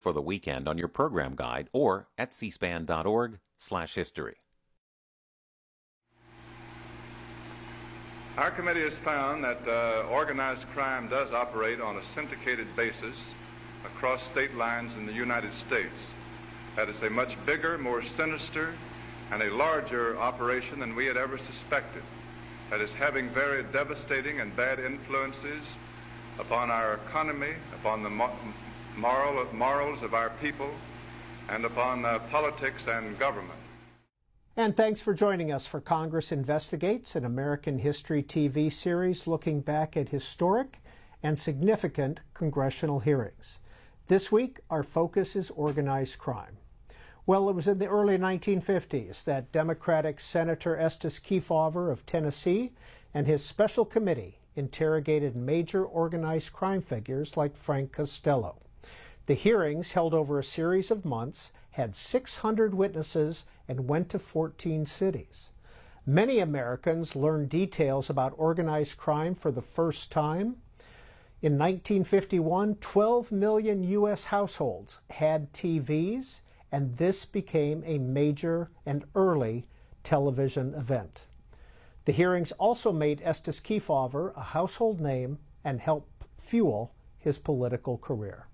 for the weekend on your program guide or at cspan.org/history. Our committee has found that organized crime does operate on a syndicated basis across state lines in the United States. That is a much bigger, more sinister, and a larger operation than we had ever suspected. That is having very devastating and bad influences upon our economy, upon the morals of our people, and upon politics and government. And thanks for joining us for Congress Investigates, an American history TV series looking back at historic and significant congressional hearings. This week, our focus is organized crime. Well, it was in the early 1950s that Democratic Senator Estes Kefauver of Tennessee and his special committee interrogated major organized crime figures like Frank Costello. The hearings, held over a series of months, had 600 witnesses and went to 14 cities. Many Americans learned details about organized crime for the first time. In 1951, 12 million U.S. households had TVs, and this became a major and early television event. The hearings also made Estes Kefauver a household name and helped fuel his political career.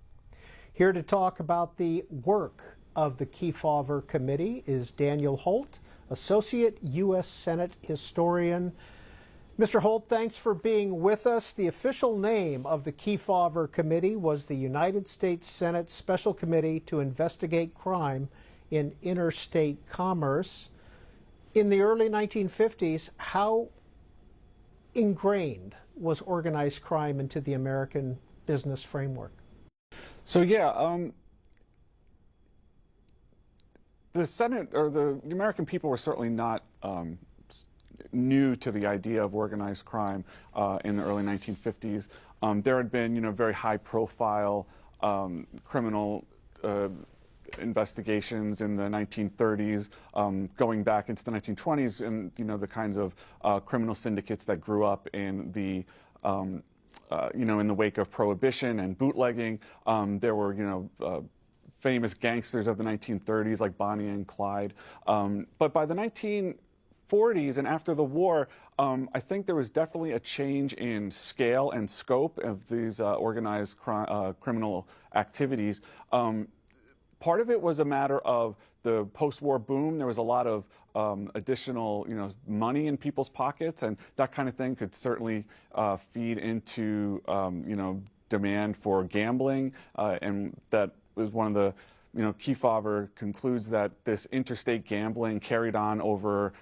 Here to talk about the work of the Kefauver Committee is Daniel Holt, Associate U.S. Senate Historian. Mr. Holt, thanks for being with us. The official name of the Kefauver Committee was the United States Senate Special Committee to Investigate Crime in Interstate Commerce. In the early 1950s, how ingrained was organized crime into the American business framework? So the Senate, or the American people, were certainly not new to the idea of organized crime in the early 1950s. There had been, very high-profile criminal investigations in the 1930s, going back into the 1920s, and the kinds of criminal syndicates that grew up in the in the wake of Prohibition and bootlegging. There were, famous gangsters of the 1930s like Bonnie and Clyde. But by the 1940s and after the war, I think there was definitely a change in scale and scope of these organized criminal activities. Part of it was a matter of the post-war boom. There was a lot of additional, money in people's pockets, and that kind of thing could certainly feed into, demand for gambling, and that was one of the, Kefauver concludes that this interstate gambling carried on over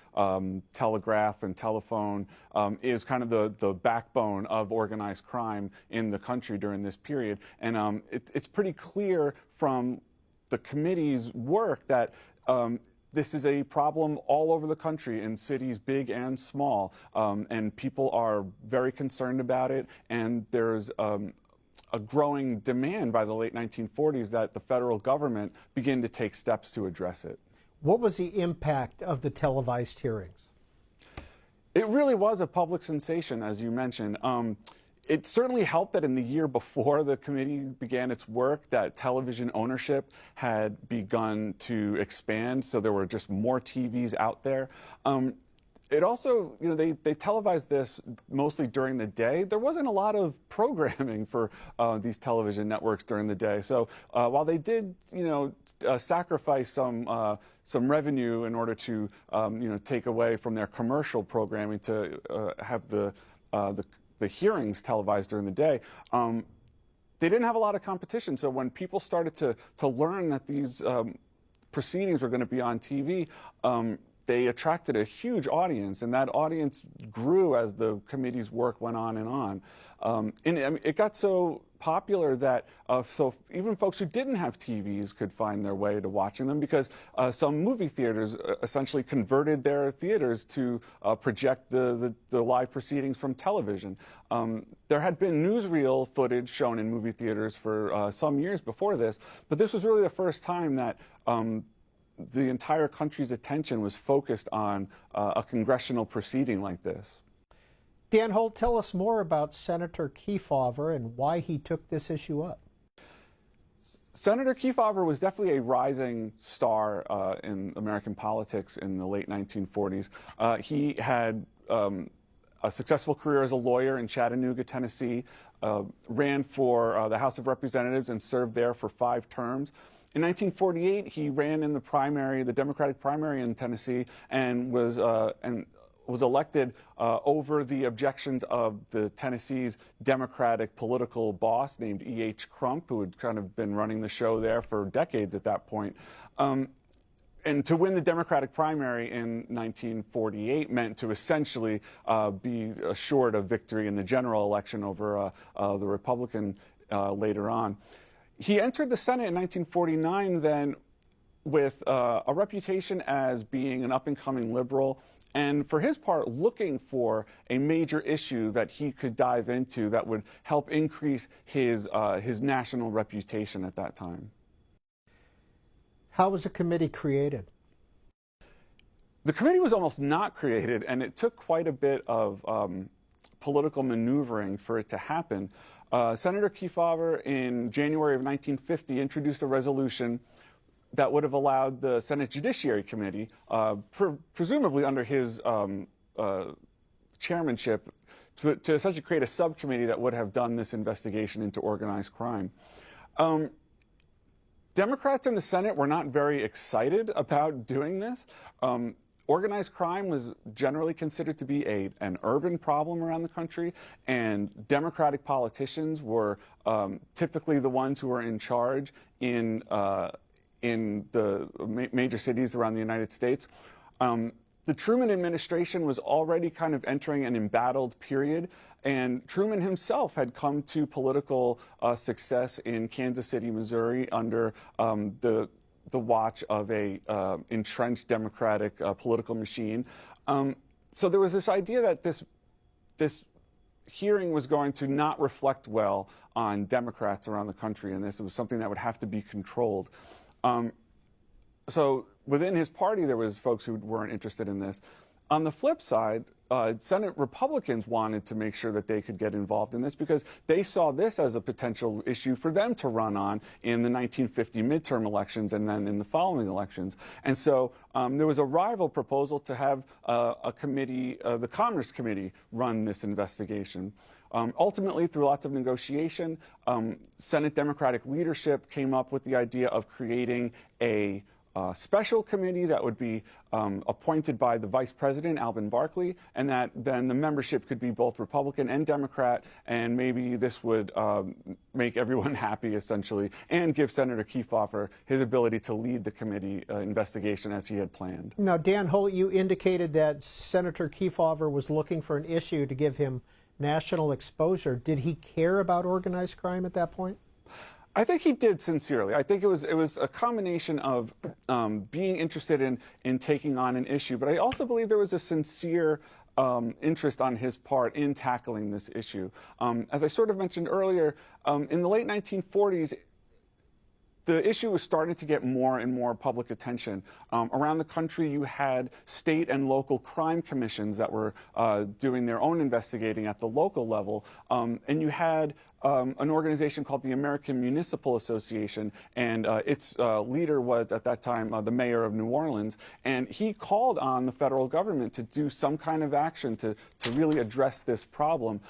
telegraph and telephone is kind of the backbone of organized crime in the country during this period. And it's pretty clear from the committee's work that this is a problem all over the country, in cities big and small, and people are very concerned about it, and there's a growing demand by the late 1940s that the federal government begin to take steps to address it. What was the impact of the televised hearings? It really was a public sensation, as you mentioned. It certainly helped that in the year before the committee began its work, that television ownership had begun to expand, so there were just more TVs out there. It also, they televised this mostly during the day. There wasn't a lot of programming for these television networks during the day. So while they did, sacrifice some revenue in order to, take away from their commercial programming to have the hearings televised during the day, they didn't have a lot of competition. So when people started to learn that these proceedings were going to be on TV, they attracted a huge audience, and that audience grew as the committee's work went on and on. And it got so popular that so even folks who didn't have TVs could find their way to watching them, because some movie theaters essentially converted their theaters to project the live proceedings from television. There had been newsreel footage shown in movie theaters for some years before this, but this was really the first time that the entire country's attention was focused on a congressional proceeding like this. Dan Holt, tell us more about Senator Kefauver and why he took this issue up. Senator Kefauver was definitely a rising star in American politics in the late 1940s. He had a successful career as a lawyer in Chattanooga, Tennessee, ran for the House of Representatives and served there for 5 terms. In 1948, he ran in the primary, the Democratic primary in Tennessee, and was elected over the objections of the Tennessee's Democratic political boss named E.H. Crump, who had kind of been running the show there for decades at that point. And to win the Democratic primary in 1948 meant to essentially be assured of victory in the general election over the Republican later on. He entered the Senate in 1949 then with a reputation as being an up-and-coming liberal, and for his part, looking for a major issue that he could dive into that would help increase his national reputation at that time. How was the committee created? The committee was almost not created, and it took quite a bit of political maneuvering for it to happen. Senator Kefauver, in January of 1950, introduced a resolution that would have allowed the Senate Judiciary Committee, presumably under his chairmanship, to essentially create a subcommittee that would have done this investigation into organized crime. Democrats in the Senate were not very excited about doing this. Organized crime was generally considered to be an urban problem around the country, and Democratic politicians were typically the ones who were in charge in the major cities around the United States. The Truman administration was already kind of entering an embattled period, and Truman himself had come to political success in Kansas City, Missouri, under the watch of a entrenched Democratic political machine. So there was this idea that this hearing was going to not reflect well on Democrats around the country, and this was something that would have to be controlled. So within his party, there was folks who weren't interested in this. On the flip side, Senate Republicans wanted to make sure that they could get involved in this because they saw this as a potential issue for them to run on in the 1950 midterm elections and then in the following elections. And so there was a rival proposal to have a committee, the Commerce Committee, run this investigation. Ultimately, through lots of negotiation, Senate Democratic leadership came up with the idea of creating a special committee that would be appointed by the Vice President, Alvin Barkley, and that then the membership could be both Republican and Democrat, and maybe this would make everyone happy, essentially, and give Senator Kefauver his ability to lead the committee investigation as he had planned. Now, Dan Holt, you indicated that Senator Kefauver was looking for an issue to give him national exposure. Did he care about organized crime at that point? I think he did sincerely. I think it was a combination of being interested in taking on an issue, but I also believe there was a sincere interest on his part in tackling this issue. As I sort of mentioned earlier, in the late 1940s, the issue was starting to get more and more public attention. Around the country, you had state and local crime commissions that were doing their own investigating at the local level, and you had an organization called the American Municipal Association, and its leader was, at that time, the mayor of New Orleans, and he called on the federal government to do some kind of action to really address this problem.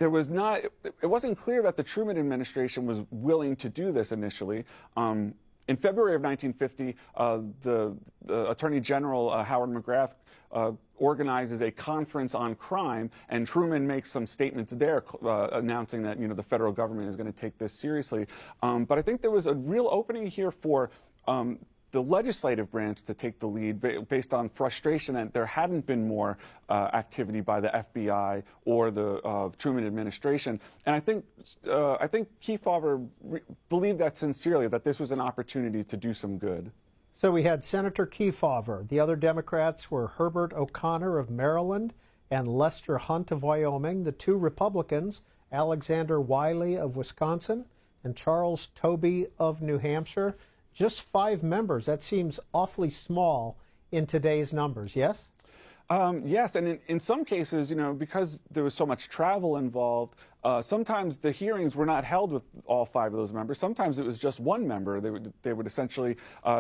It wasn't clear that the Truman administration was willing to do this initially. In February of 1950, the Attorney General, Howard McGrath, organizes a conference on crime, and Truman makes some statements there announcing that, the federal government is going to take this seriously. But I think there was a real opening here for the legislative branch to take the lead based on frustration that there hadn't been more activity by the FBI or the Truman administration. And I think Kefauver believed that sincerely, that this was an opportunity to do some good. So we had Senator Kefauver. The other Democrats were Herbert O'Connor of Maryland and Lester Hunt of Wyoming. The two Republicans, Alexander Wiley of Wisconsin and Charles Tobey of New Hampshire. Just 5 members. That seems awfully small in today's numbers, yes? Yes, and in some cases, you know, because there was so much travel involved, sometimes the hearings were not held with all 5 of those members. Sometimes it was just one member. They would essentially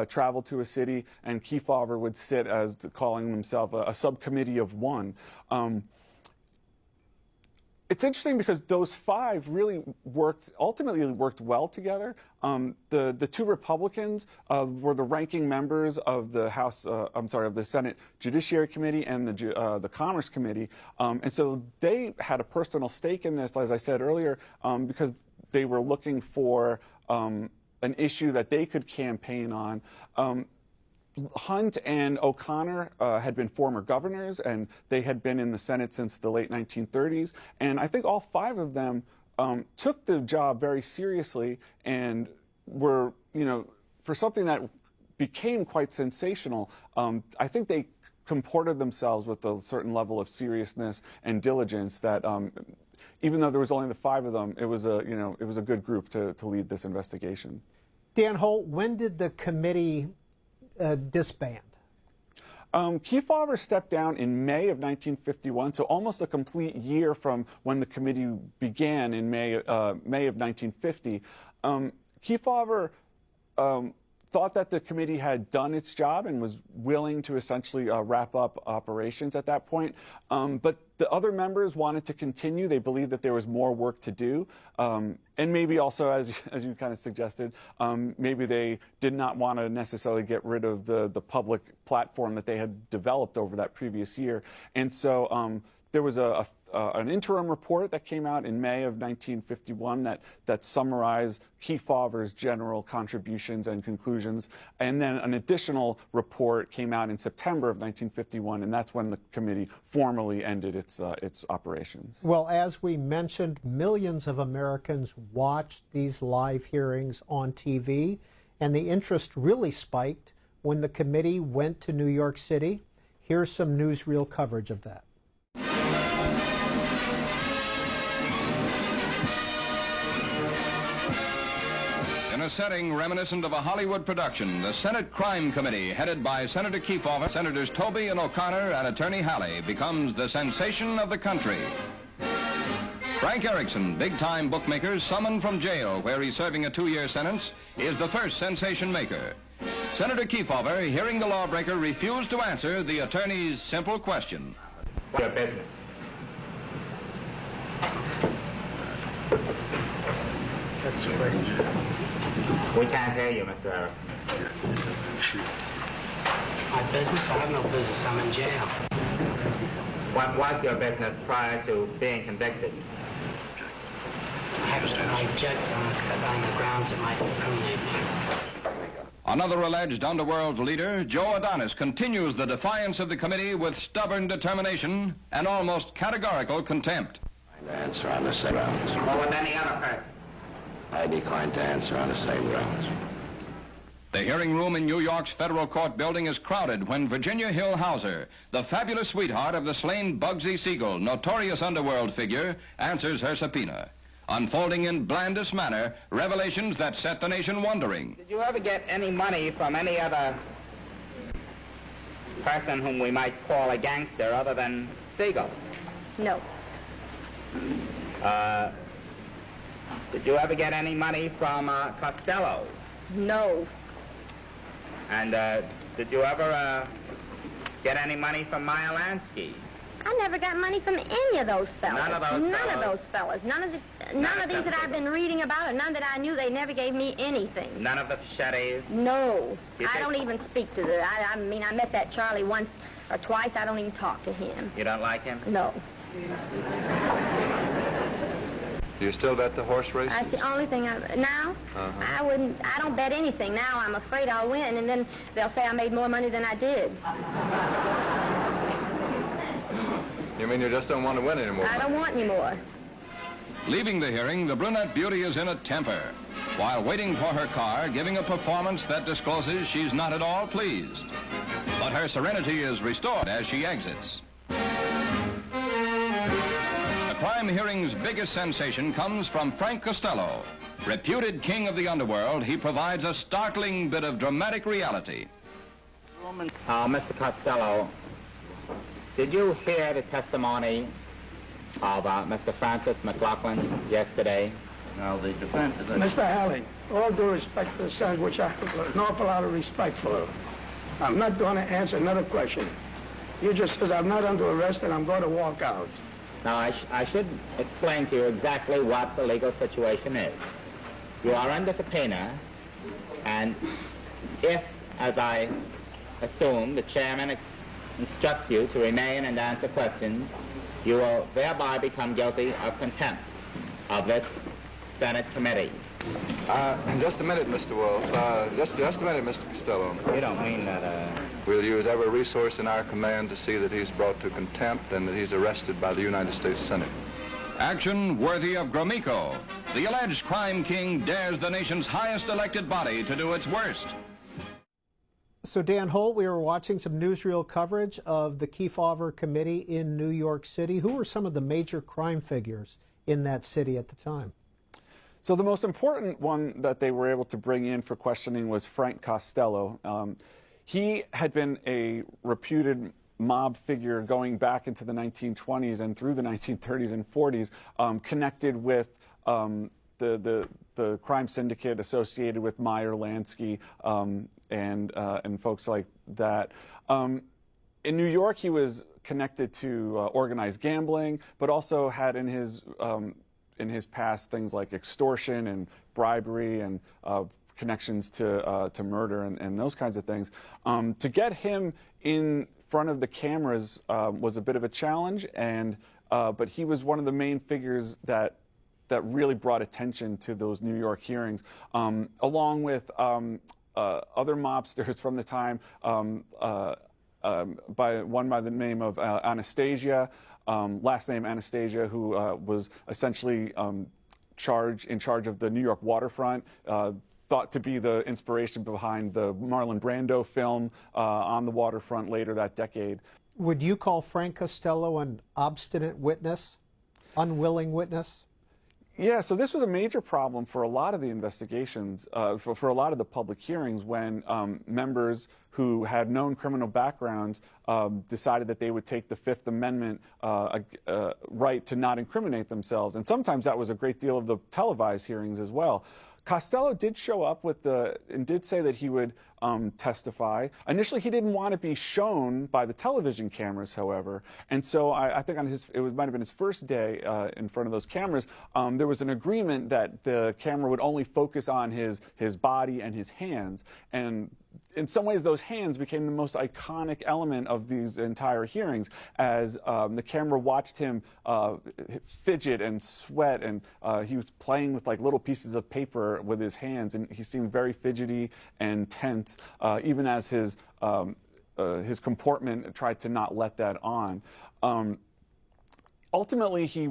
travel to a city, and Kefauver would sit as calling himself a subcommittee of one. It's interesting because those 5 really ultimately worked well together. The 2 Republicans were the ranking members of the of the Senate Judiciary Committee and the Commerce Committee, and so they had a personal stake in this, as I said earlier, because they were looking for an issue that they could campaign on. Hunt and O'Connor had been former governors, and they had been in the Senate since the late 1930s. And I think all 5 of them took the job very seriously and were, you know, for something that became quite sensational, I think they comported themselves with a certain level of seriousness and diligence that even though there was only the 5 of them, it was a good group to lead this investigation. Dan Holt, when did the committee disband? Kefauver stepped down in May of 1951, so almost a complete year from when the committee began in May of 1950. Kefauver thought that the committee had done its job and was willing to essentially wrap up operations at that point. But the other members wanted to continue. They believed that there was more work to do. And maybe also, as you kind of suggested, maybe they did not want to necessarily get rid of the public platform that they had developed over that previous year. And so there was an interim report that came out in May of 1951 that summarized Kefauver's general contributions and conclusions. And then an additional report came out in September of 1951, and that's when the committee formally ended its operations. Well, as we mentioned, millions of Americans watched these live hearings on TV, and the interest really spiked when the committee went to New York City. Here's some newsreel coverage of that. In a setting reminiscent of a Hollywood production, the Senate Crime Committee, headed by Senator Kefauver, Senators Tobey and O'Connor, and Attorney Halley, becomes the sensation of the country. Frank Erickson, big-time bookmaker, summoned from jail where he's serving a 2-year sentence, is the first sensation maker. Senator Kefauver, hearing the lawbreaker, refused to answer the attorney's simple question. What's your business? That's the question. We can't hear you, Mr. Eric. My business? I have no business. I'm in jail. What was your business prior to being convicted? I object on the grounds it might incriminate me. Another alleged underworld leader, Joe Adonis, continues the defiance of the committee with stubborn determination and almost categorical contempt. I answer on the same grounds. Or with any other person? I decline to answer on the same grounds. The hearing room in New York's federal court building is crowded when Virginia Hill Hauser, the fabulous sweetheart of the slain Bugsy Siegel, notorious underworld figure, answers her subpoena, unfolding in blandest manner revelations that set the nation wondering. Did you ever get any money from any other person whom we might call a gangster other than Siegel? No. Did you ever get any money from Costello? No. And did you ever get any money from Meyer Lansky? I never got money from any of those fellas. None of those None fellas? of those fellas. None of these that I've been reading about, and none that I knew. They never gave me anything. None of the Fichettes? No. You I think- don't even speak to the... I mean, I met that Charlie once or twice. I don't even talk to him. You don't like him? No. Do you still bet the horse race? That's the only thing now? I don't bet anything. Now I'm afraid I'll win, and then they'll say I made more money than I did. You mean you just don't want to win anymore? I don't want any more. Leaving the hearing, the brunette beauty is in a temper. While waiting for her car, giving a performance that discloses she's not at all pleased. But her serenity is restored as she exits. The crime hearing's biggest sensation comes from Frank Costello. Reputed king of the underworld, he provides a startling bit of dramatic reality. Mr. Costello, Did you hear the testimony of Mr. Francis McLaughlin yesterday? Now, the defense is... Mr. Halley, all due respect to the Senate, which I have an awful lot of respect for, I'm not going to answer another question. You just says I'm not under arrest and I'm going to walk out. Now, I should explain to you exactly what the legal situation is. You are under subpoena, and if, as I assume, the chairman instructs you to remain and answer questions, you will thereby become guilty of contempt of this Senate committee. Just a minute, Mr. Wolf. Just a minute, Mr. Costello. You don't mean that, We'll use every resource in our command to see that he's brought to contempt and that he's arrested by the United States Senate. Action worthy of Gromyko. The alleged crime king dares the nation's highest elected body to do its worst. So Dan Holt, we were watching some newsreel coverage of the Kefauver Committee in New York City. Who were some of the major crime figures in that city at the time? So the most important one that they were able to bring in for questioning was Frank Costello. He had been a reputed mob figure going back into the 1920s and through the 1930s and 40s, connected with the crime syndicate associated with Meyer Lansky and folks like that. In New York, he was connected to organized gambling, but also had in his past things like extortion and bribery and connections to murder and those kinds of things. To get him in front of the cameras was a bit of a challenge, but he was one of the main figures that really brought attention to those New York hearings, along with other mobsters from the time, by the name of Anastasia. Last name Anastasia, who was essentially in charge of the New York waterfront, thought to be the inspiration behind the Marlon Brando film on the waterfront later that decade. Would you call Frank Costello an obstinate witness, unwilling witness? Yeah, so this was a major problem for a lot of the investigations, for a lot of the public hearings, when members who had known criminal backgrounds decided that they would take the Fifth Amendment right to not incriminate themselves. And sometimes that was a great deal of the televised hearings as well. Costello did show up and did say that he would testify. Initially, he didn't want to be shown by the television cameras, however. And so I think might have been his first day in front of those cameras, there was an agreement that the camera would only focus on his body and his hands. And in some ways, those hands became the most iconic element of these entire hearings, as the camera watched him fidget and sweat, and he was playing with like little pieces of paper with his hands, and he seemed very fidgety and tense, even as his comportment tried to not let that on. Ultimately, he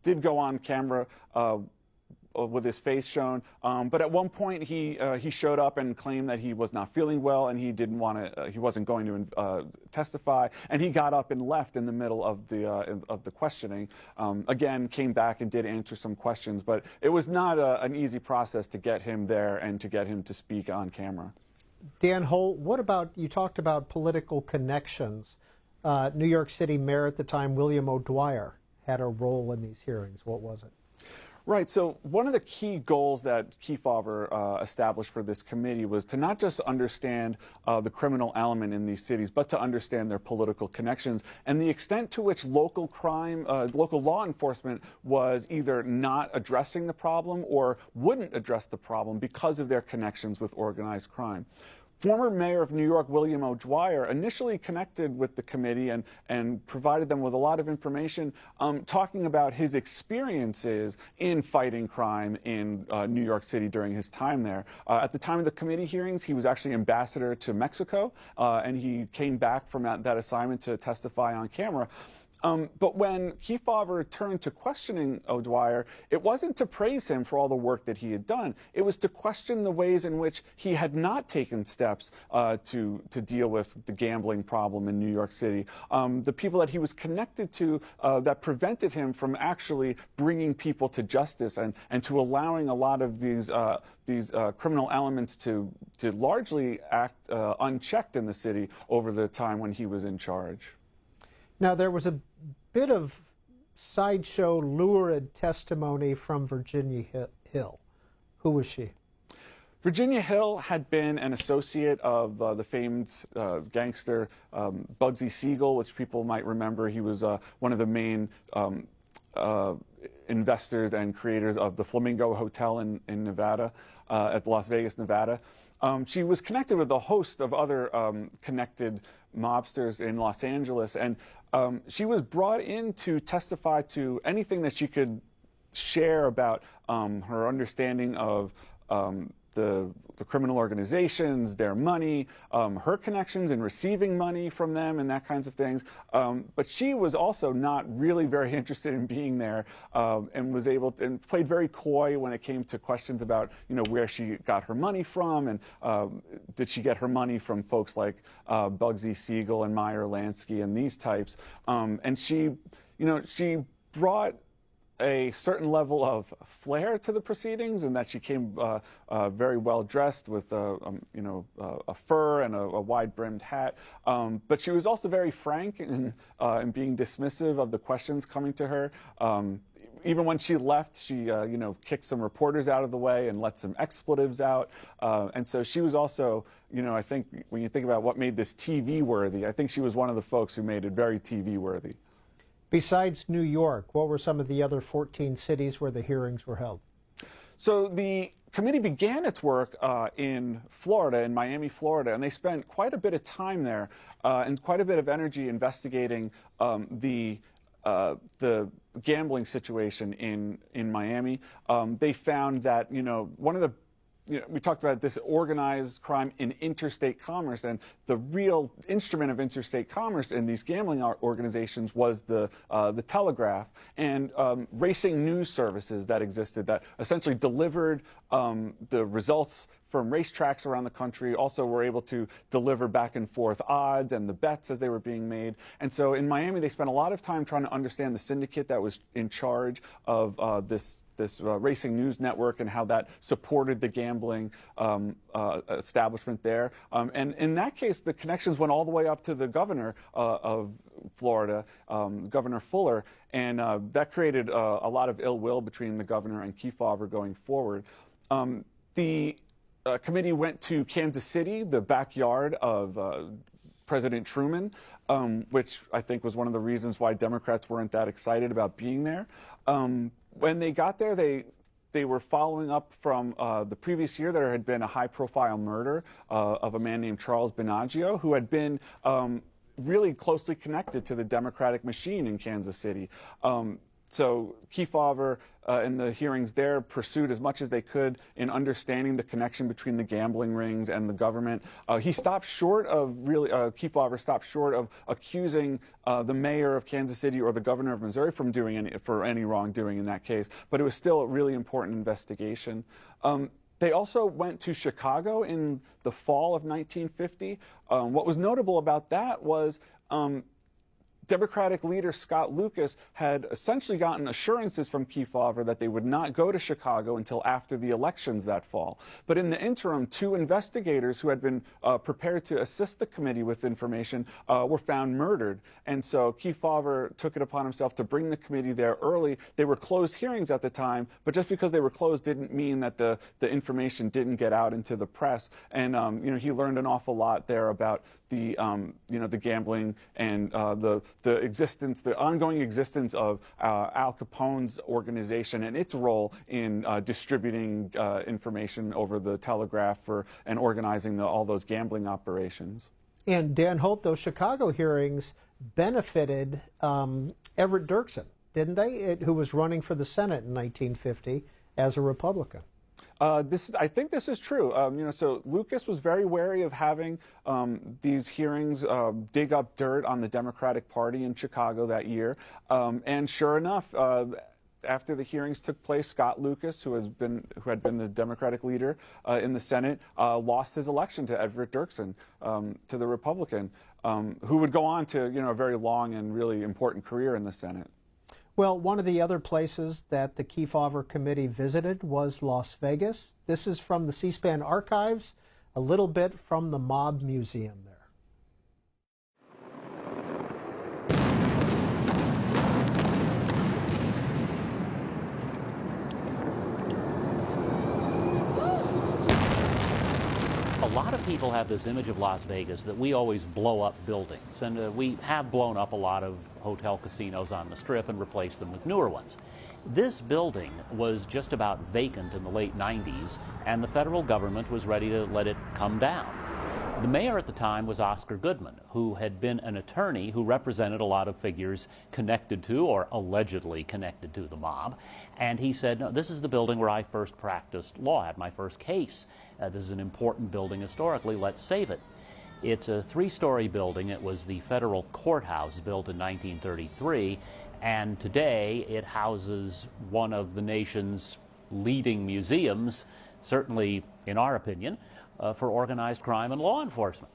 did go on camera with his face shown, but at one point he showed up and claimed that he was not feeling well and he wasn't going to testify, and he got up and left in the middle of the questioning. Again, came back and did answer some questions, but it was not an easy process to get him there and to get him to speak on camera. Dan Holt, you talked about political connections. New York City Mayor at the time, William O'Dwyer, had a role in these hearings. What was it? Right. So one of the key goals that Kefauver established for this committee was to not just understand the criminal element in these cities, but to understand their political connections and the extent to which local law enforcement was either not addressing the problem or wouldn't address the problem because of their connections with organized crime. Former Mayor of New York, William O'Dwyer, initially connected with the committee and provided them with a lot of information talking about his experiences in fighting crime in New York City during his time there. At the time of the committee hearings, he was actually ambassador to Mexico, and he came back from that assignment to testify on camera. But when Kefauver turned to questioning O'Dwyer, it wasn't to praise him for all the work that he had done. It was to question the ways in which he had not taken steps to deal with the gambling problem in New York City. The people that he was connected to that prevented him from actually bringing people to justice and to allowing a lot of these criminal elements to largely act unchecked in the city over the time when he was in charge. Now, there was a bit of sideshow lurid testimony from Virginia Hill. Who was she? Virginia Hill had been an associate of the famed gangster Bugsy Siegel, which people might remember. He was one of the main investors and creators of the Flamingo Hotel in Nevada, at Las Vegas, Nevada. She was connected with a host of other connected mobsters in Los Angeles, and she was brought in to testify to anything that she could share about her understanding of the criminal organizations, their money, her connections in receiving money from them and that kinds of things. But she was also not really very interested in being there, and was able to, and played very coy when it came to questions about, where she got her money from, and did she get her money from folks like Bugsy Siegel and Meyer Lansky and these types. And she brought a certain level of flair to the proceedings, and that she came very well dressed with a fur and a wide-brimmed hat. But she was also very frank in being dismissive of the questions coming to her. Even when she left, she kicked some reporters out of the way and let some expletives out. And so she was also, I think when you think about what made this TV worthy, I think she was one of the folks who made it very TV worthy. Besides New York, what were some of the other 14 cities where the hearings were held? So the committee began its work in Florida, in Miami, Florida, and they spent quite a bit of time there and quite a bit of energy investigating the gambling situation in Miami. They found that, one of the we talked about this organized crime in interstate commerce, and the real instrument of interstate commerce in these gambling organizations was the telegraph and racing news services that existed that essentially delivered the results from racetracks around the country, also were able to deliver back and forth odds and the bets as they were being made. And so in Miami, they spent a lot of time trying to understand the syndicate that was in charge of this racing news network and how that supported the gambling establishment there. And in that case, the connections went all the way up to the governor of Florida, Governor Fuller, and that created a lot of ill will between the governor and Kefauver going forward. The committee went to Kansas City, the backyard of President Truman, which I think was one of the reasons why Democrats weren't that excited about being there. When they got there, they were following up from the previous year. There had been a high-profile murder of a man named Charles Binaggio, who had been really closely connected to the Democratic machine in Kansas City. So Kefauver in the hearings there pursued as much as they could in understanding the connection between the gambling rings and the government. He stopped short of Kefauver stopped short of accusing the mayor of Kansas City or the governor of Missouri from doing any wrongdoing in that case, but it was still a really important investigation. They also went to Chicago in the fall of 1950. What was notable about that was Democratic leader Scott Lucas had essentially gotten assurances from Kefauver that they would not go to Chicago until after the elections that fall. But in the interim, two investigators who had been prepared to assist the committee with information were found murdered. And so Kefauver took it upon himself to bring the committee there early. They were closed hearings at the time, but just because they were closed didn't mean that the information didn't get out into the press. And he learned an awful lot there about the the gambling and the ongoing existence of Al Capone's organization and its role in distributing information over the telegraph and organizing all those gambling operations. And Dan Holt, those Chicago hearings benefited Everett Dirksen, didn't they? Who was running for the Senate in 1950 as a Republican. I think this is true. So Lucas was very wary of having these hearings dig up dirt on the Democratic Party in Chicago that year. And sure enough, after the hearings took place, Scott Lucas, who had been the Democratic leader in the Senate, lost his election to Everett Dirksen, to the Republican, who would go on to a very long and really important career in the Senate. Well, one of the other places that the Kefauver Committee visited was Las Vegas. This is from the C-SPAN archives, a little bit from the Mob Museum there. A lot of people have this image of Las Vegas that we always blow up buildings, and we have blown up a lot of hotel casinos on the Strip and replaced them with newer ones. This building was just about vacant in the late 90s, and the federal government was ready to let it come down. The mayor at the time was Oscar Goodman, who had been an attorney who represented a lot of figures connected to or allegedly connected to the mob. And he said, no, this is the building where I first practiced law, had my first case. This is an important building historically, let's save it. It's a three-story building. It was the federal courthouse built in 1933, and today it houses one of the nation's leading museums, certainly in our opinion, for organized crime and law enforcement.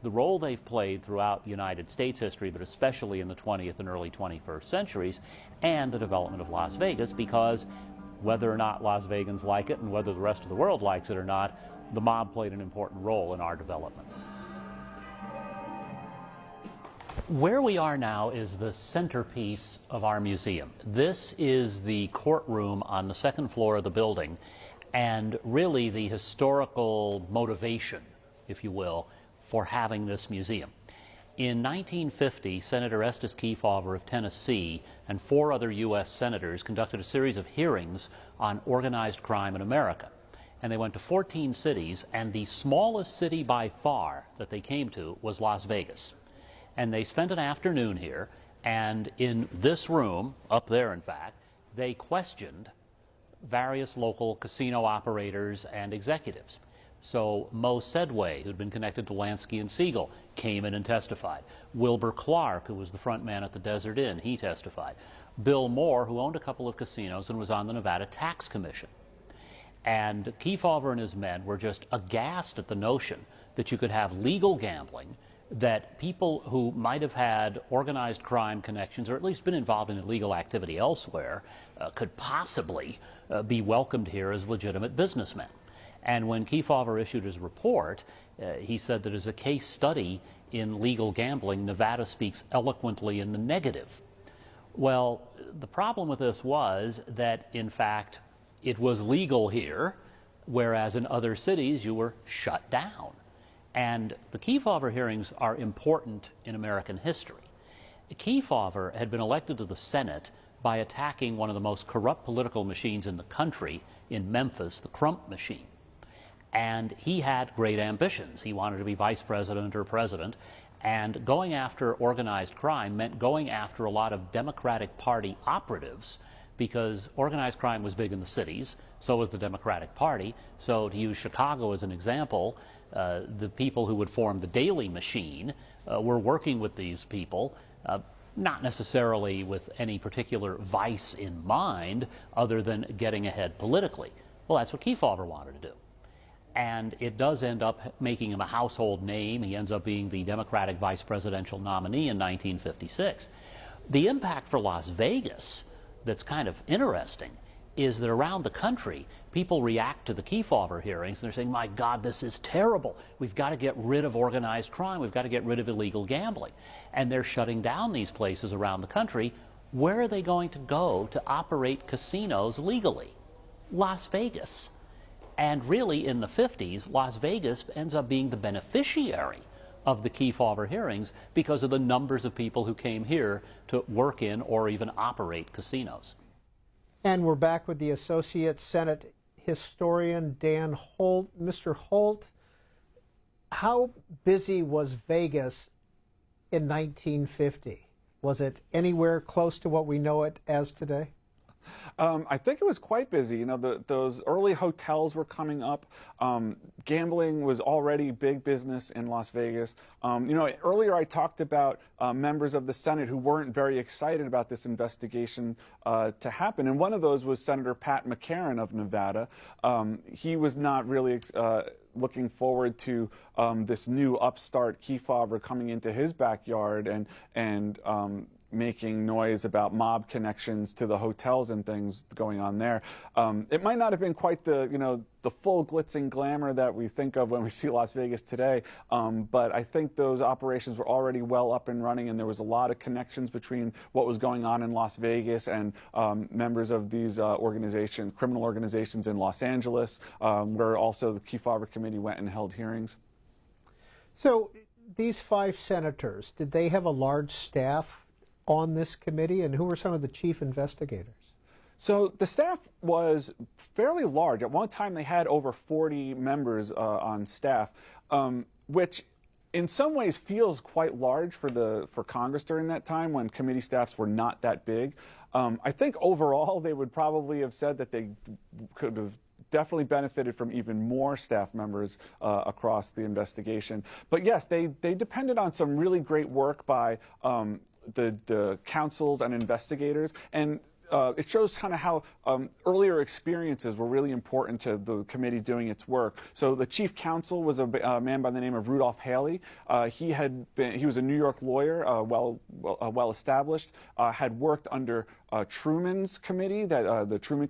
The role they've played throughout United States history, but especially in the 20th and early 21st centuries, and the development of Las Vegas, because whether or not Las Vegans like it and whether the rest of the world likes it or not, the mob played an important role in our development. Where we are now is the centerpiece of our museum. This is the courtroom on the second floor of the building, and really the historical motivation, if you will, for having this museum. In 1950, Senator Estes Kefauver of Tennessee and 4 other U.S. senators conducted a series of hearings on organized crime in America. And they went to 14 cities, and the smallest city by far that they came to was Las Vegas. And they spent an afternoon here, and in this room, up there in fact, they questioned various local casino operators and executives. So Mo Sedway, who'd been connected to Lansky and Siegel, came in and testified. Wilbur Clark, who was the front man at the Desert Inn, he testified. Bill Moore, who owned a couple of casinos and was on the Nevada Tax Commission. And Kefauver and his men were just aghast at the notion that you could have legal gambling, that people who might have had organized crime connections or at least been involved in illegal activity elsewhere could possibly be welcomed here as legitimate businessmen. And when Kefauver issued his report, he said that as a case study in legal gambling, Nevada speaks eloquently in the negative. Well, the problem with this was that, in fact, it was legal here, whereas in other cities you were shut down. And the Kefauver hearings are important in American history. Kefauver had been elected to the Senate by attacking one of the most corrupt political machines in the country in Memphis, the Crump machine. And he had great ambitions. He wanted to be vice president or president, and going after organized crime meant going after a lot of Democratic Party operatives, because organized crime was big in the cities, so was the Democratic Party. So to use Chicago as an example, the people who would form the Daily Machine were working with these people, not necessarily with any particular vice in mind other than getting ahead politically. Well, that's what Kefauver wanted to do. And it does end up making him a household name. He ends up being the Democratic vice presidential nominee in 1956. The impact for Las Vegas that's kind of interesting is that around the country, people react to the Kefauver hearings and they're saying, my God, this is terrible. We've got to get rid of organized crime. We've got to get rid of illegal gambling. And they're shutting down these places around the country. Where are they going to go to operate casinos legally? Las Vegas. And really, in the 50s, Las Vegas ends up being the beneficiary of the Kefauver hearings because of the numbers of people who came here to work in or even operate casinos. And we're back with the Associate Senate historian Dan Holt. Mr. Holt, how busy was Vegas in 1950? Was it anywhere close to what we know it as today? I think it was quite busy. You know, those early hotels were coming up. Gambling was already big business in Las Vegas. You know, earlier I talked about members of the Senate who weren't very excited about this investigation to happen, and one of those was Senator Pat McCarran of Nevada. He was not really looking forward to this new upstart Kefauver coming into his backyard and making noise about mob connections to the hotels and things going on there. It might not have been quite the, you know, the full glitz and glamour that we think of when we see Las Vegas today, but I think those operations were already well up and running, and there was a lot of connections between what was going on in Las Vegas and members of these organizations, criminal organizations in Los Angeles, where also the Kefauver Committee went and held hearings. So these 5 senators, did they have a large staff on this committee, and who were some of the chief investigators? So the staff was fairly large. At one time, they had over 40 members on staff, which in some ways feels quite large for Congress during that time when committee staffs were not that big. I think overall they would probably have said that they could have definitely benefited from even more staff members across the investigation. But yes, they depended on some really great work by the counsels and investigators, and it shows kind of how earlier experiences were really important to the committee doing its work. So the chief counsel was a man by the name of Rudolph Haley. He was a New York lawyer, well established, had worked under Truman's committee, the Truman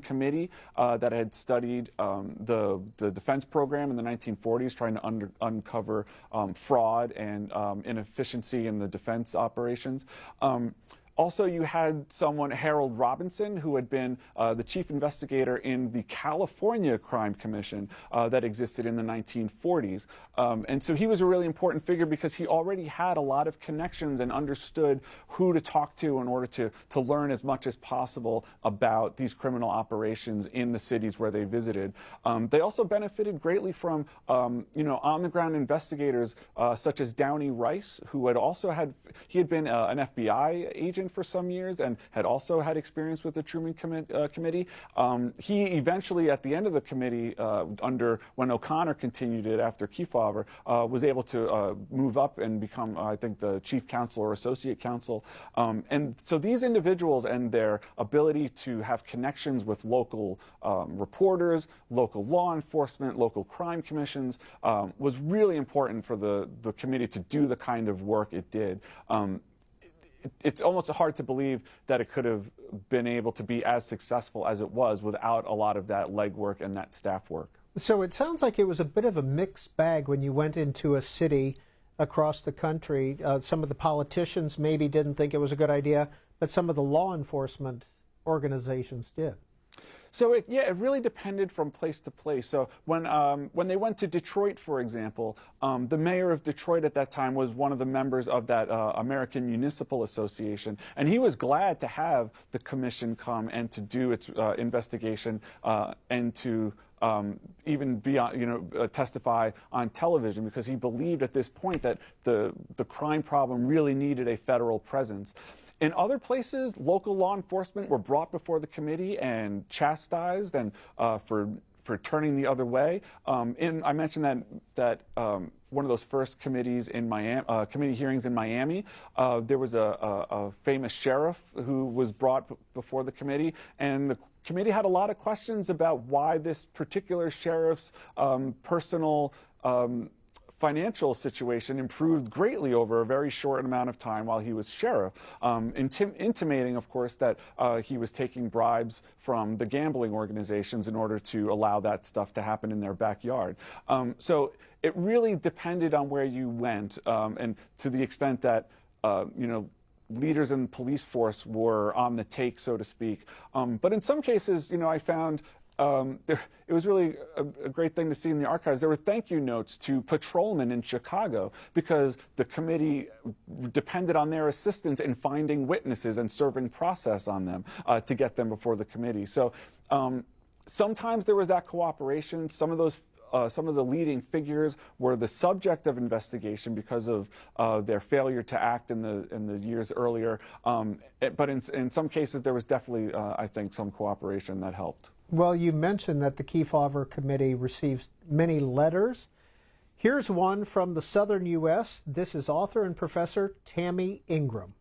Committee that had studied the defense program in the 1940s, trying to uncover fraud and inefficiency in the defense operations. Also, you had someone, Harold Robinson, who had been the chief investigator in the California Crime Commission that existed in the 1940s. And so he was a really important figure because he already had a lot of connections and understood who to talk to in order to learn as much as possible about these criminal operations in the cities where they visited. They also benefited greatly from, on-the-ground investigators such as Downey Rice, who had been an FBI agent for some years and had also had experience with the Truman Committee. He eventually, at the end of the committee, when O'Connor continued it after Kefauver, was able to move up and become, I think, the chief counsel or associate counsel. And so these individuals and their ability to have connections with local reporters, local law enforcement, local crime commissions was really important for the committee to do the kind of work it did. It's almost hard to believe that it could have been able to be as successful as it was without a lot of that legwork and that staff work. So it sounds like it was a bit of a mixed bag when you went into a city across the country. Some of the politicians maybe didn't think it was a good idea, but some of the law enforcement organizations did. So it really depended from place to place. So when they went to Detroit, for example, the mayor of Detroit at that time was one of the members of that American Municipal Association, and he was glad to have the commission come and to do its investigation and to even be testify on television, because he believed at this point that the crime problem really needed a federal presence. In other places, local law enforcement were brought before the committee and chastised and for turning the other way. I mentioned that one of those first committees in Miami, committee hearings in Miami, there was a famous sheriff who was brought before the committee, and the committee had a lot of questions about why this particular sheriff's personal financial situation improved greatly over a very short amount of time while he was sheriff, intimating, of course, that he was taking bribes from the gambling organizations in order to allow that stuff to happen in their backyard. So it really depended on where you went, and to the extent that, leaders in the police force were on the take, so to speak. But in some cases, I found it was really a great thing to see in the archives. There were thank you notes to patrolmen in Chicago because the committee depended on their assistance in finding witnesses and serving process on them to get them before the committee. So sometimes there was that cooperation. Some of those some of the leading figures were the subject of investigation because of their failure to act in the years earlier. But in some cases, there was definitely, I think, some cooperation that helped. Well, you mentioned that the Kefauver Committee receives many letters. Here's one from the southern U.S. This is author and professor Tammy Ingram.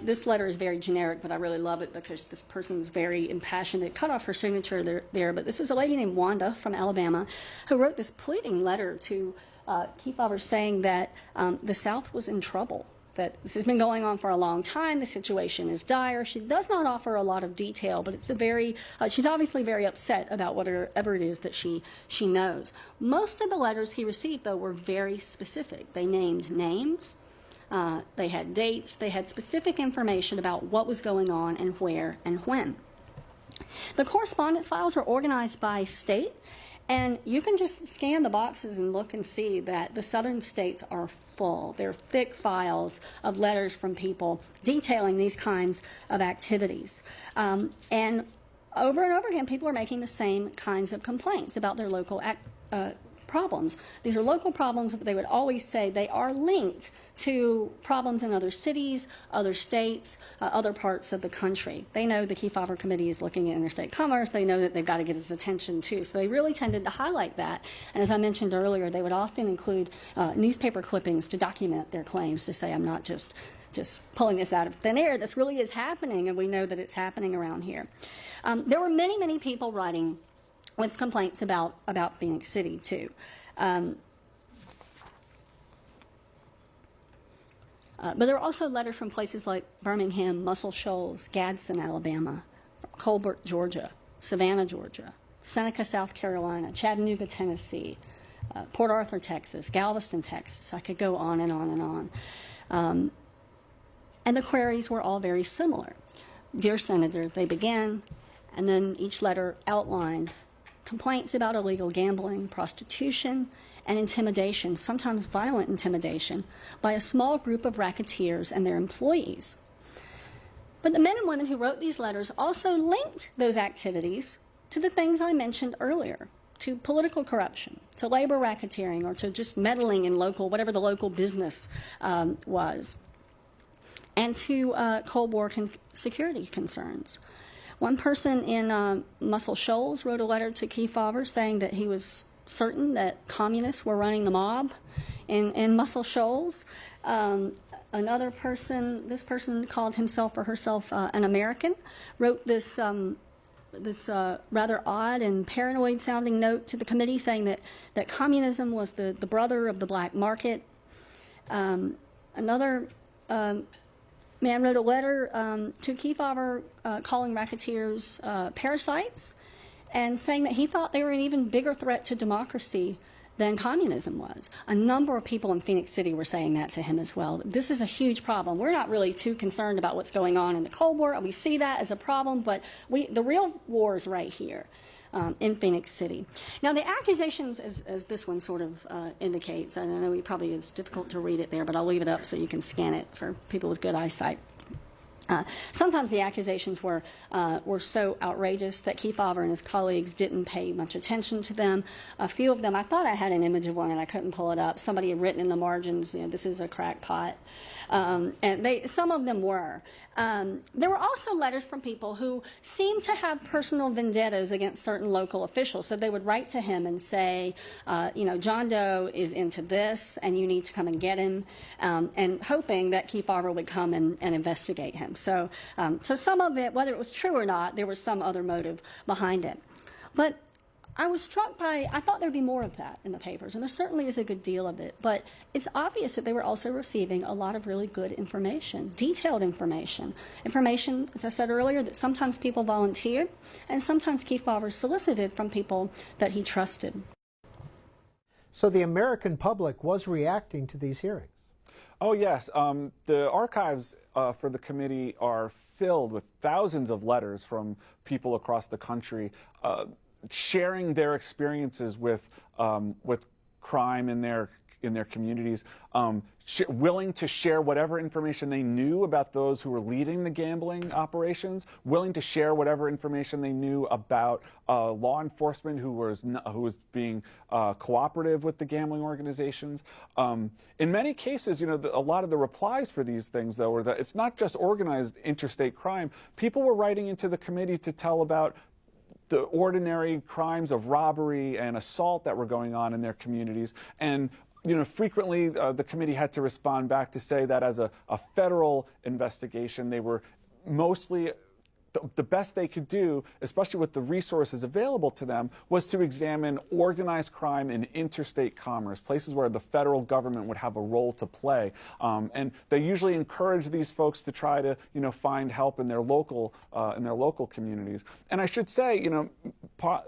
This letter is very generic, but I really love it because this person's very impassioned. It cut off her signature there, but this is a lady named Wanda from Alabama who wrote this pleading letter to Kefauver saying that the South was in trouble, that this has been going on for a long time, the situation is dire. She does not offer a lot of detail, but it's a very, she's obviously very upset about whatever it is that she knows. Most of the letters he received, though, were very specific. They named names. They had dates, they had specific information about what was going on and where and when. The correspondence files are organized by state, and you can just scan the boxes and look and see that the southern states are full. They're thick files of letters from people detailing these kinds of activities. And over and over again, people are making the same kinds of complaints about their local problems. These are local problems, but they would always say they are linked to problems in other cities, other states, other parts of the country. They know the Kefauver Committee is looking at interstate commerce. They know that they've got to get his attention too. So they really tended to highlight that. And as I mentioned earlier, they would often include newspaper clippings to document their claims, to say, I'm not just pulling this out of thin air. This really is happening, and we know that it's happening around here. There were many, many people writing with complaints about Phoenix City too. But there were also letters from places like Birmingham, Muscle Shoals, Gadsden, Alabama, Colbert, Georgia, Savannah, Georgia, Seneca, South Carolina, Chattanooga, Tennessee, Port Arthur, Texas, Galveston, Texas. I could go on and on and on. And the queries were all very similar. Dear Senator, they began, and then each letter outlined complaints about illegal gambling, prostitution, and intimidation, sometimes violent intimidation, by a small group of racketeers and their employees. But the men and women who wrote these letters also linked those activities to the things I mentioned earlier, to political corruption, to labor racketeering, or to just meddling in whatever the local business was, and to Cold War security concerns. One person in Muscle Shoals wrote a letter to Kefauver saying that he was certain that communists were running the mob in Muscle Shoals. Another person, this person called himself or herself an American, wrote this rather odd and paranoid-sounding note to the committee saying that communism was the brother of the black market. Another man wrote a letter to Kefauver calling racketeers parasites and saying that he thought they were an even bigger threat to democracy than communism was. A number of people in Phoenix City were saying that to him as well. This is a huge problem. We're not really too concerned about what's going on in the Cold War. We see that as a problem, but the real war is right here in Phoenix City. Now, the accusations, as this one sort of indicates, and I know it probably is difficult to read it there, but I'll leave it up so you can scan it for people with good eyesight. Sometimes the accusations were so outrageous that Kefauver and his colleagues didn't pay much attention to them. A few of them, I thought I had an image of one and I couldn't pull it up. Somebody had written in the margins, this is a crackpot. And some of them were. There were also letters from people who seemed to have personal vendettas against certain local officials. So they would write to him and say, John Doe is into this and you need to come and get him, and hoping that Kefauver would come and investigate him. So some of it, whether it was true or not, there was some other motive behind it. But I was struck by, I thought there'd be more of that in the papers, and there certainly is a good deal of it, but it's obvious that they were also receiving a lot of really good information, detailed information, as I said earlier, that sometimes people volunteered, and sometimes Kefauver solicited from people that he trusted. So the American public was reacting to these hearings? Oh, yes. The archives for the committee are filled with thousands of letters from people across the country sharing their experiences with crime in their their communities, willing to share whatever information they knew about those who were leading the gambling operations, willing to share whatever information they knew about law enforcement who was being cooperative with the gambling organizations. In many cases, a lot of the replies for these things, though, were that it's not just organized interstate crime. People were writing into the committee to tell about the ordinary crimes of robbery and assault that were going on in their communities. And frequently the committee had to respond back to say that as a federal investigation, they were mostly the best they could do, especially with the resources available to them, was to examine organized crime and interstate commerce, places where the federal government would have a role to play. And they usually encourage these folks to try to, find help in their local communities. And I should say,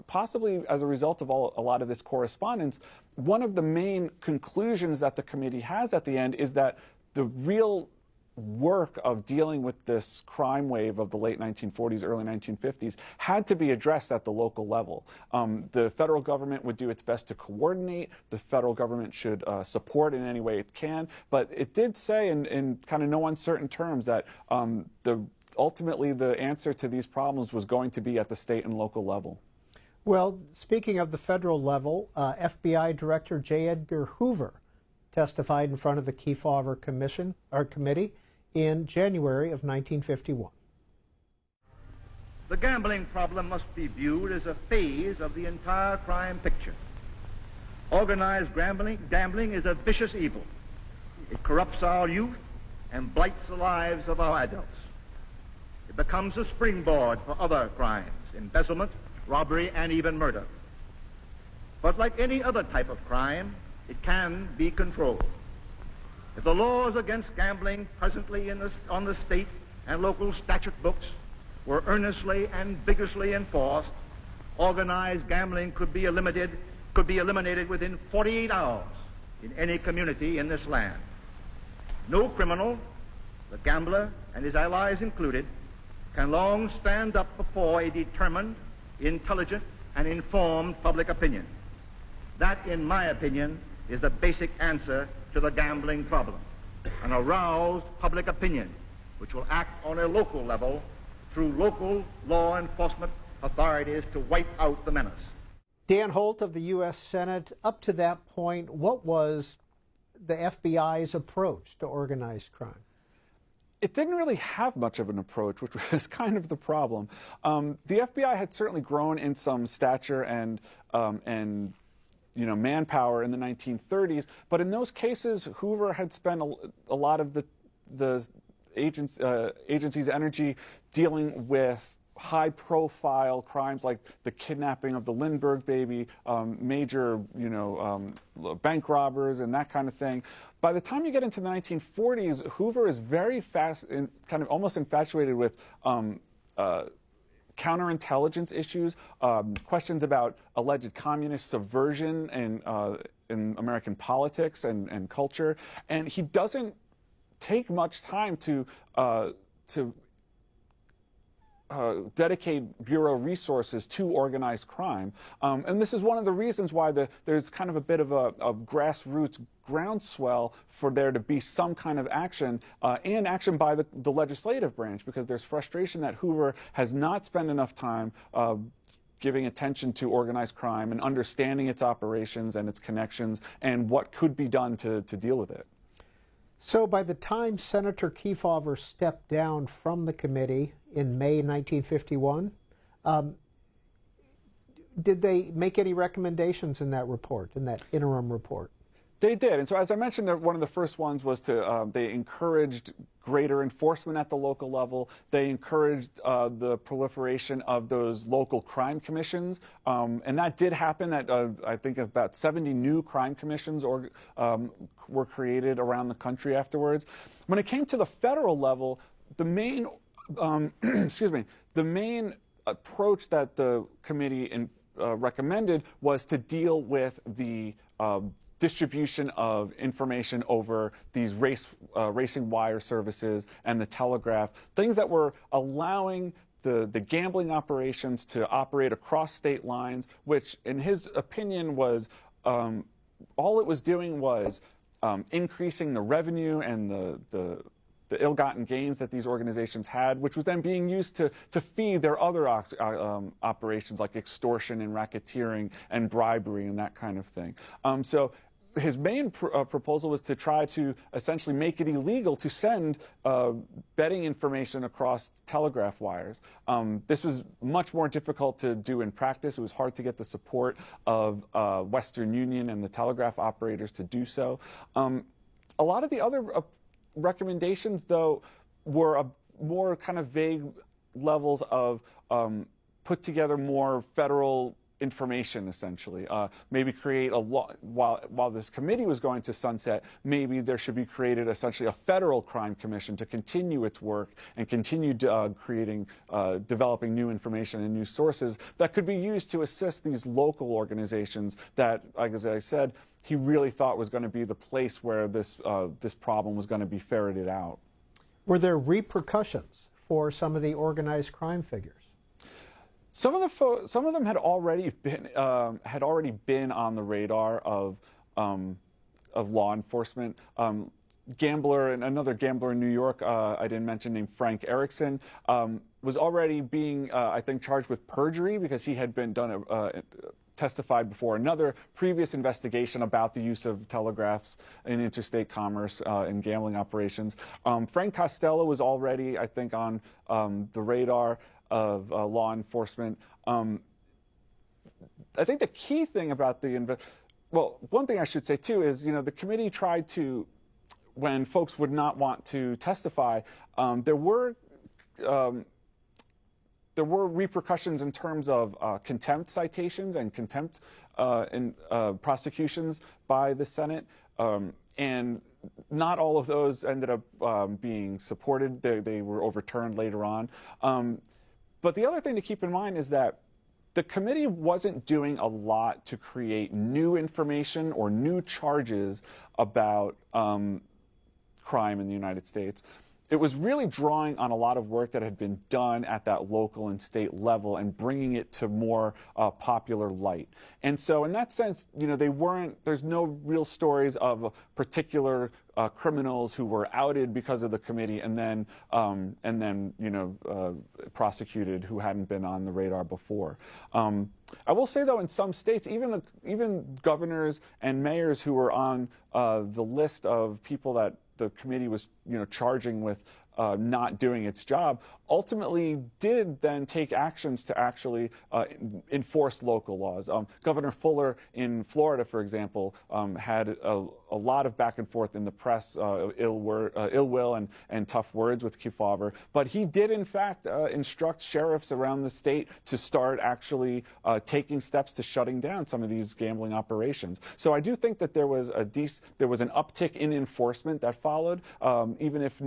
possibly as a result of a lot of this correspondence, one of the main conclusions that the committee has at the end is that the real work of dealing with this crime wave of the late 1940s, early 1950s had to be addressed at the local level. The federal government would do its best to coordinate. The federal government should support in any way it can. But it did say in kind of no uncertain terms that ultimately the answer to these problems was going to be at the state and local level. Well, speaking of the federal level, FBI Director J. Edgar Hoover testified in front of the Kefauver committee in January of 1951. The gambling problem must be viewed as a phase of the entire crime picture. Organized gambling is a vicious evil. It corrupts our youth and blights the lives of our adults. It becomes a springboard for other crimes, embezzlement, robbery, and even murder. But like any other type of crime, it can be controlled. If the laws against gambling presently on the state and local statute books were earnestly and vigorously enforced, organized gambling could be eliminated within 48 hours in any community in this land. No criminal, the gambler and his allies included, can long stand up before a determined, intelligent, and informed public opinion. That, in my opinion, is the basic answer to the gambling problem, an aroused public opinion which will act on a local level through local law enforcement authorities to wipe out the menace. Dan Holt of the U.S. Senate, up to that point, what was the FBI's approach to organized crime? It didn't really have much of an approach, which was kind of the problem. The FBI had certainly grown in some stature and manpower in the 1930s, but in those cases, Hoover had spent a lot of the agency's energy dealing with high-profile crimes like the kidnapping of the Lindbergh baby, major, bank robbers and that kind of thing. By the time you get into the 1940s, Hoover is very fast and kind of almost infatuated with counterintelligence issues, questions about alleged communist subversion in American politics and culture, and he doesn't take much time to dedicate Bureau resources to organized crime. And this is one of the reasons why there's kind of a bit of a grassroots groundswell for there to be some kind of action and action by the legislative branch, because there's frustration that Hoover has not spent enough time giving attention to organized crime and understanding its operations and its connections and what could be done to deal with it. So by the time Senator Kefauver stepped down from the committee in May 1951, did they make any recommendations in that report, in that interim report? They did. And so as I mentioned, one of the first ones was they encouraged greater enforcement at the local level. They encouraged the proliferation of those local crime commissions. And that did happen. I think about 70 new crime commissions were created around the country afterwards. When it came to the federal level, the main the main approach that the committee recommended was to deal with the distribution of information over these racing wire services and the telegraph, things that were allowing the gambling operations to operate across state lines, which in his opinion was all it was doing was increasing the revenue and the ill-gotten gains that these organizations had, which was then being used to feed their other operations like extortion and racketeering and bribery and that kind of thing. So his main proposal was to try to essentially make it illegal to send betting information across telegraph wires. This was much more difficult to do in practice. It was hard to get the support of Western Union and the telegraph operators to do so. A lot of the other recommendations, though, were more kind of vague levels of put together more federal information, essentially. Maybe create a law, while this committee was going to sunset, maybe there should be created essentially a federal crime commission to continue its work and continue developing new information and new sources that could be used to assist these local organizations that, like as I said, he really thought was going to be the place where this problem was going to be ferreted out. Were there repercussions for some of the organized crime figures? Some of them had already been on the radar of law enforcement. Another gambler in New York, I didn't mention, named Frank Erickson, was already being, I think, charged with perjury because he had been testified before another previous investigation about the use of telegraphs in interstate commerce and gambling operations. Frank Costello was already, I think, on the radar of law enforcement. I think the key thing about one thing I should say too is, the committee tried to, when folks would not want to testify, there were repercussions in terms of contempt citations and contempt prosecutions by the Senate, and not all of those ended up being supported. They were overturned later on. But the other thing to keep in mind is that the committee wasn't doing a lot to create new information or new charges about crime in the United States. It was really drawing on a lot of work that had been done at that local and state level and bringing it to more popular light. And so in that sense, there's no real stories of particular criminals who were outed because of the committee and then prosecuted who hadn't been on the radar before. I will say, though, in some states, even governors and mayors who were on the list of people that the committee was, charging with not doing its job, ultimately did then take actions to actually enforce local laws. Governor Fuller in Florida, for example, had a lot of back and forth in the press, ill will and tough words with Kefauver, but he did in fact instruct sheriffs around the state to start actually taking steps to shutting down some of these gambling operations. So I do think that there was an uptick in enforcement that followed, even if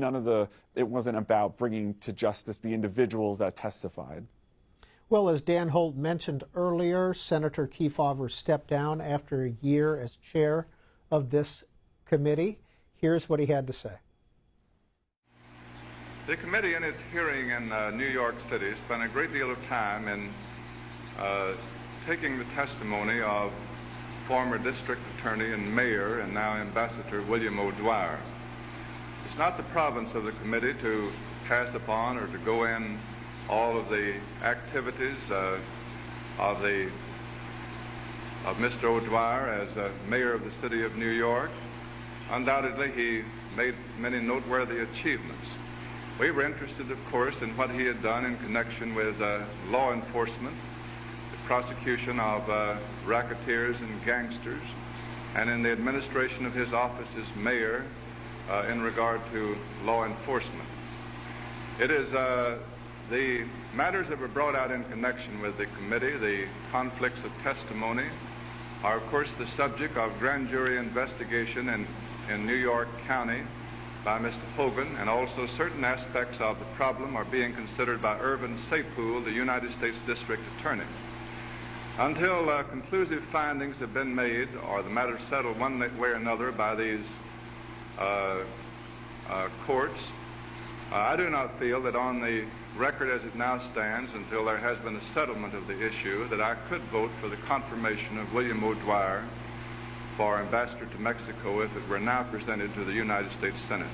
it wasn't about bringing to justice the individuals that testified. Well, as Dan Holt mentioned earlier, Senator Kefauver stepped down after a year as chair of this committee. Here's what he had to say. The committee, in its hearing in New York City, spent a great deal of time in taking the testimony of former district attorney and mayor and now Ambassador William O'Dwyer. It's not the province of the committee to pass upon or to go in all of the activities of Mr. O'Dwyer as mayor of the city of New York. Undoubtedly, he made many noteworthy achievements. We were interested, of course, in what he had done in connection with law enforcement, the prosecution of racketeers and gangsters, and in the administration of his office as mayor in regard to law enforcement. It is the matters that were brought out in connection with the committee, the conflicts of testimony, are of course the subject of grand jury investigation in New York County by Mr. Hogan, and also certain aspects of the problem are being considered by Irvin Sapool, the United States District Attorney. Until conclusive findings have been made or the matter settled one way or another by these courts, I do not feel that on the record as it now stands, until there has been a settlement of the issue, that I could vote for the confirmation of William O'Dwyer for ambassador to Mexico if it were now presented to the United States Senate.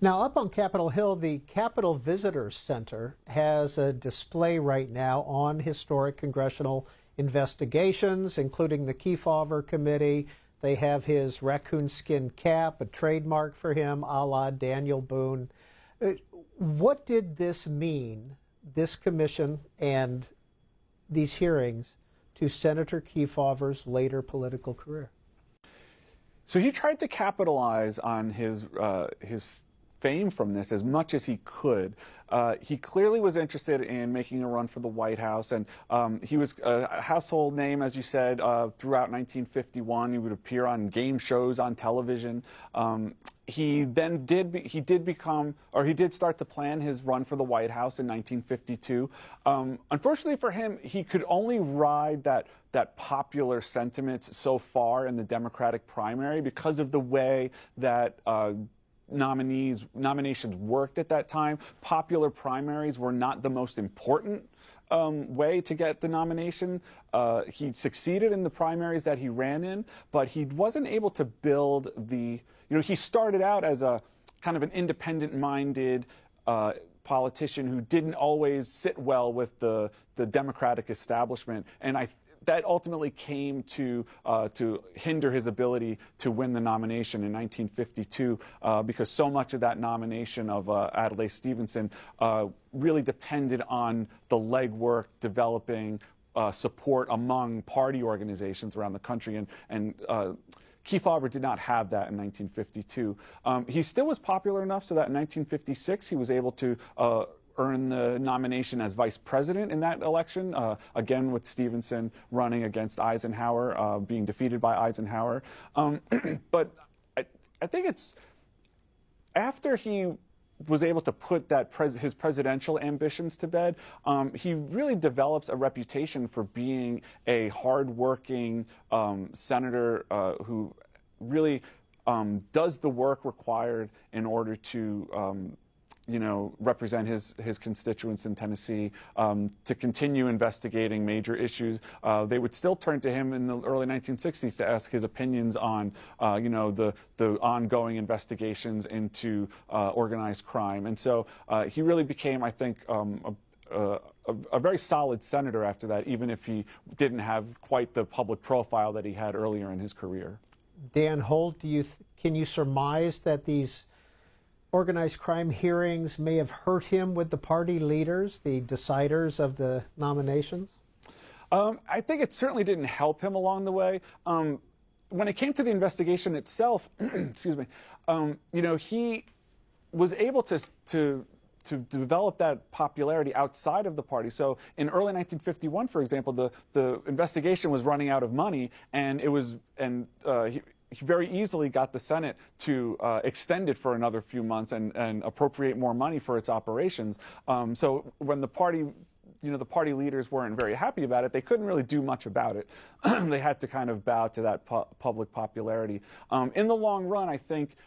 Now, up on Capitol Hill, the Capitol Visitors Center has a display right now on historic congressional investigations, including the Kefauver Committee. They have his raccoon skin cap, a trademark for him, a la Daniel Boone. What did this mean, this commission and these hearings, to Senator Kefauver's later political career? So he tried to capitalize on his fame from this as much as he could. He clearly was interested in making a run for the White House, and he was a household name, as you said, throughout 1951. He would appear on game shows on television. He then did start to plan his run for the White House in 1952. Unfortunately for him, he could only ride that popular sentiment so far in the Democratic primary because of the way that nominations worked at that time. Popular primaries were not the most important way to get the nomination. He succeeded in the primaries that he ran in, but he wasn't able to build he started out as a kind of an independent-minded politician who didn't always sit well with the Democratic establishment, and that ultimately came to hinder his ability to win the nomination in 1952 because so much of that nomination of Adlai Stevenson really depended on the legwork, developing support among party organizations around the country, and Kefauver did not have that in 1952. He still was popular enough so that in 1956 he was able to earn the nomination as vice president in that election, again with Stevenson running against Eisenhower, being defeated by Eisenhower. But I think it's after he was able to put his presidential ambitions to bed, he really develops a reputation for being a hardworking senator who really does the work required in order to represent his constituents in Tennessee, to continue investigating major issues. They would still turn to him in the early 1960s to ask his opinions on, the ongoing investigations into organized crime. And so he really became, I think, a very solid senator after that, even if he didn't have quite the public profile that he had earlier in his career. Dan Holt, can you surmise that these organized crime hearings may have hurt him with the party leaders, the deciders of the nominations? I think it certainly didn't help him along the way. When it came to the investigation itself, excuse me, he was able to develop that popularity outside of the party. So in early 1951, for example, the investigation was running out of money, and he very easily got the Senate to extend it for another few months and appropriate more money for its operations. So when the party leaders weren't very happy about it, they couldn't really do much about it. They had to kind of bow to that public popularity. In the long run, I think,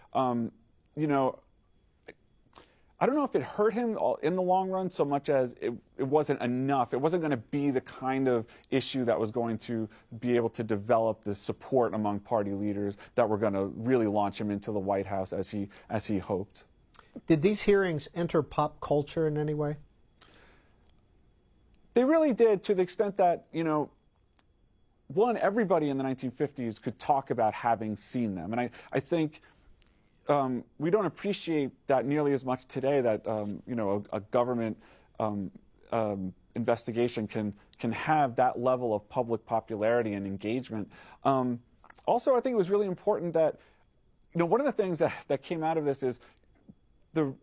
I don't know if it hurt him in the long run so much as it wasn't enough. It wasn't going to be the kind of issue that was going to be able to develop the support among party leaders that were going to really launch him into the White House as he hoped. Did these hearings enter pop culture in any way? They really did, to the extent that, everybody in the 1950s could talk about having seen them. And I think we don't appreciate that nearly as much today, that a government investigation can have that level of public popularity and engagement. Also, I think it was really important that one of the things that came out of this is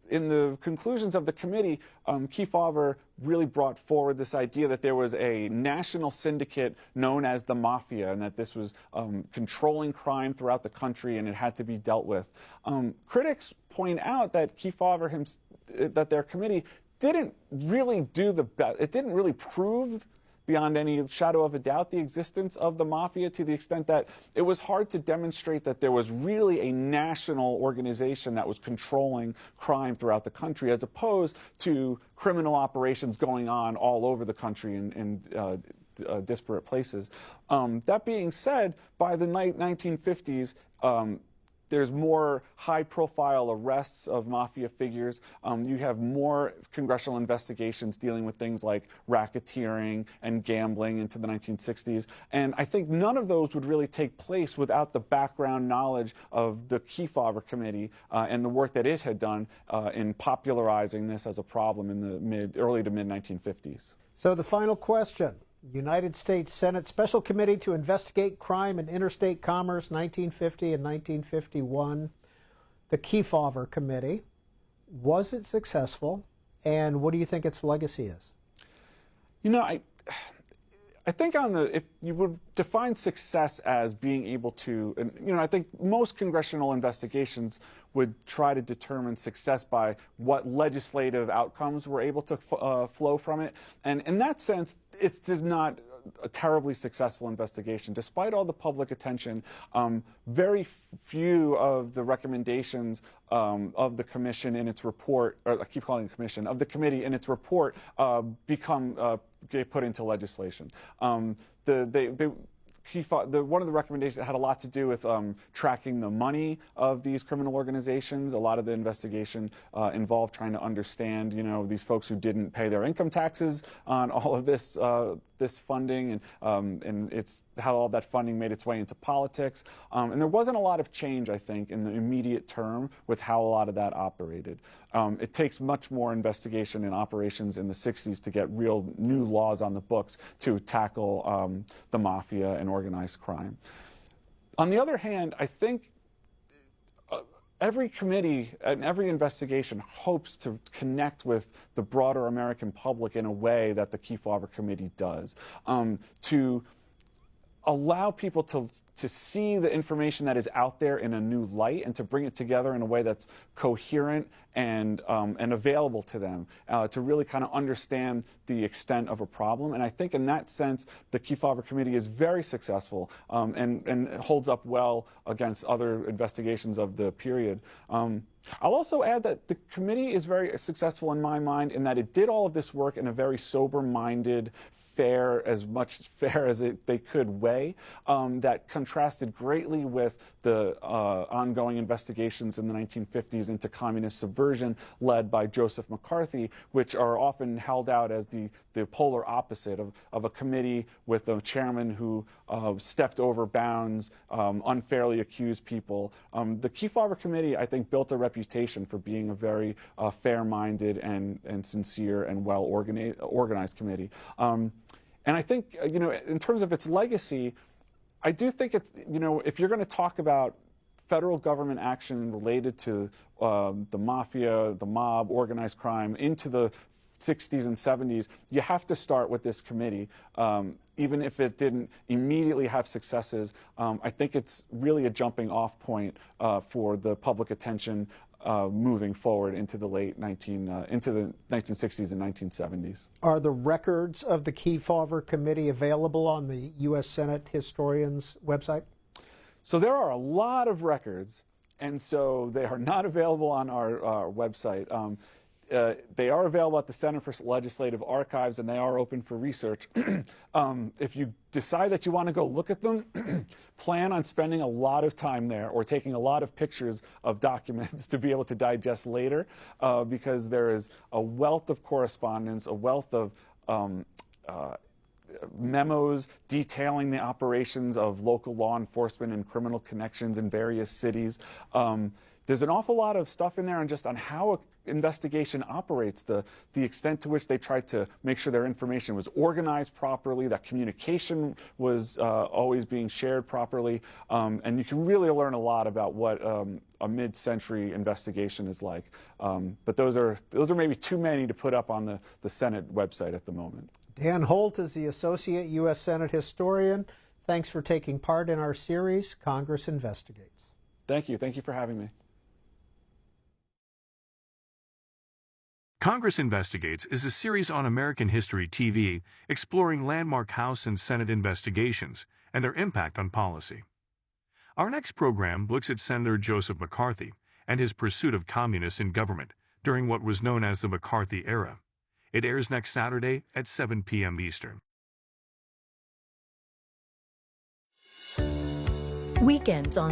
in the conclusions of the committee, Kefauver really brought forward this idea that there was a national syndicate known as the Mafia, and that this was controlling crime throughout the country, and it had to be dealt with. Critics point out that that their committee didn't really do the best. It didn't really prove beyond any shadow of a doubt the existence of the Mafia, to the extent that it was hard to demonstrate that there was really a national organization that was controlling crime throughout the country, as opposed to criminal operations going on all over the country in disparate places. That being said, by the 1950s, there's more high-profile arrests of mafia figures. You have more congressional investigations dealing with things like racketeering and gambling into the 1960s. And I think none of those would really take place without the background knowledge of the Kefauver Committee and the work that it had done in popularizing this as a problem in the early to mid-1950s. So the final question. United States Senate Special Committee to Investigate Crime and Interstate Commerce, 1950 and 1951. The Kefauver Committee. Was it successful? And what do you think its legacy is? You know, I think if you would define success as being able to, and you know, I think most congressional investigations would try to determine success by what legislative outcomes were able to flow from it. And in that sense, it is not a terribly successful investigation. Despite all the public attention, very few of the recommendations of the commission in its report, or I keep calling it commission, of the committee in its report get put into legislation. One of the recommendations had a lot to do with tracking the money of these criminal organizations. A lot of the investigation involved trying to understand, you know, these folks who didn't pay their income taxes on all of this this funding, and it's how all that funding made its way into politics. And there wasn't a lot of change, I think, in the immediate term with how a lot of that operated. It takes much more investigation and operations in the 60s to get real new laws on the books to tackle the mafia and organized crime. On the other hand, I think every committee and every investigation hopes to connect with the broader American public in a way that the Kefauver Committee does, to allow people to see the information that is out there in a new light and to bring it together in a way that's coherent and available to them, to really kind of understand the extent of a problem. And I think in that sense, the Kefauver Committee is very successful and holds up well against other investigations of the period. I'll also add that the committee is very successful in my mind in that it did all of this work in a very sober-minded, as fair as they could way, that contrasted greatly with the ongoing investigations in the 1950s into communist subversion led by Joseph McCarthy, which are often held out as the polar opposite of a committee with a chairman who stepped over bounds, unfairly accused people. The Kefauver Committee, I think, built a reputation for being a very fair-minded and sincere and well-organized committee. And I think, you know, in terms of its legacy, I do think it's, you know, if you're going to talk about federal government action related to the mafia, the mob, organized crime into the 60s and 70s, you have to start with this committee. Even if it didn't immediately have successes, I think it's really a jumping off point for the public attention moving forward into the into the 1960s and 1970s. Are the records of the Kefauver Committee available on the U.S. Senate historian's website? So there are a lot of records, and so they are not available on our website. They are available at the Center for Legislative Archives, and they are open for research. If you decide that you want to go look at them, plan on spending a lot of time there or taking a lot of pictures of documents to be able to digest later, because there is a wealth of correspondence, a wealth of memos detailing the operations of local law enforcement and criminal connections in various cities. There's an awful lot of stuff in there on how an investigation operates, the extent to which they tried to make sure their information was organized properly, that communication was always being shared properly, and you can really learn a lot about what a mid-century investigation is like. But those are maybe too many to put up on the Senate website at the moment. Dan Holt is the Associate U.S. Senate Historian. Thanks for taking part in our series, Congress Investigates. Thank you. Thank you for having me. Congress Investigates is a series on American History TV exploring landmark House and Senate investigations and their impact on policy. Our next program looks at Senator Joseph McCarthy and his pursuit of communists in government during what was known as the McCarthy era. It airs next Saturday at 7 p.m. Eastern. Weekends on